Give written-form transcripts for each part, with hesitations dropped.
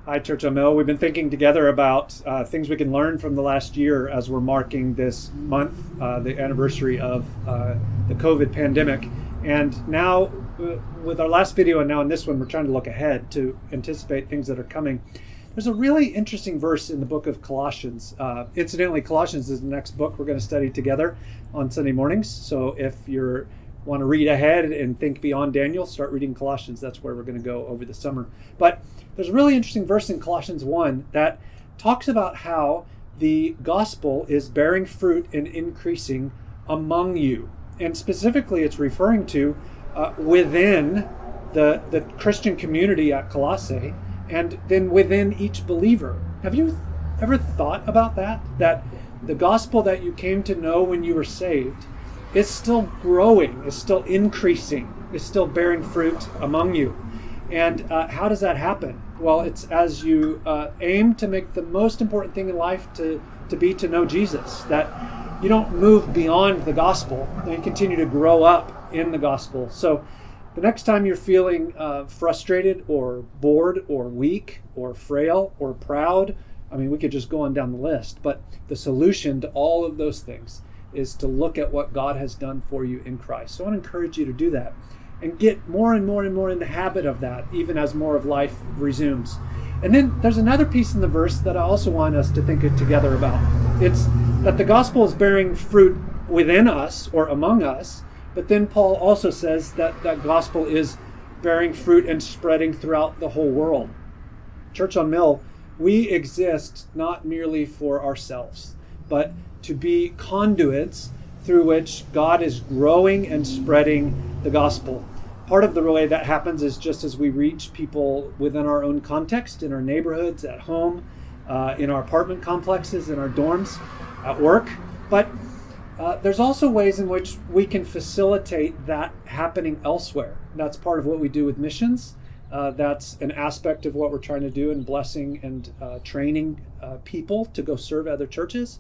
Hi, Church on Mill. We've been thinking together about things we can learn from the last year as we're marking this month, the anniversary of the COVID pandemic. And now, with our last video and now in this one, we're trying to look ahead to anticipate things that are coming. There's a really interesting verse in the book of Colossians. Incidentally, Colossians is the next book we're going to study together on Sunday mornings. So if you want to read ahead and think beyond Daniel, start reading Colossians. That's where we're going to go over the summer. But there's a really interesting verse in Colossians 1 that talks about how the gospel is bearing fruit and increasing among you. And specifically, it's referring to within the Christian community at Colossae, and then within each believer. Have you ever thought about that? That the gospel that you came to know when you were saved is still growing, is still increasing, is still bearing fruit among you. And how does that happen? Well, it's as you aim to make the most important thing in life to be to know Jesus, that you don't move beyond the gospel, and you continue to grow up in the gospel. So the next time you're feeling frustrated or bored or weak or frail or proud, I mean, we could just go on down the list, but the solution to all of those things is to look at what God has done for you in Christ. So I want to encourage you to do that and get more and more and more in the habit of that, even as more of life resumes. And then there's another piece in the verse that I also want us to think together about. It's that the gospel is bearing fruit within us or among us, but then Paul also says that that gospel is bearing fruit and spreading throughout the whole world. Church on Mill, we exist not merely for ourselves, but to be conduits through which God is growing and spreading the gospel. Part of the way that happens is just as we reach people within our own context, in our neighborhoods, at home, in our apartment complexes, in our dorms, at work. But there's also ways in which we can facilitate that happening elsewhere. That's part of what we do with missions. That's an aspect of what we're trying to do in blessing and training people to go serve other churches.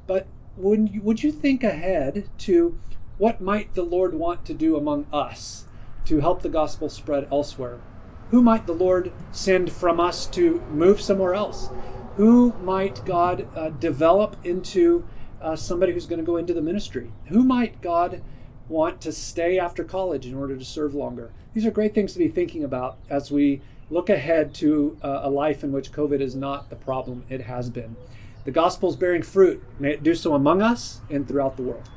But would you think ahead to what might the Lord want to do among us to help the gospel spread elsewhere? Who might the Lord send from us to move somewhere else? Who might God develop into somebody who's going to go into the ministry? Who might God want to stay after college in order to serve longer? These are great things to be thinking about as we look ahead to a life in which COVID is not the problem it has been. The gospel is bearing fruit. May it do so among us and throughout the world.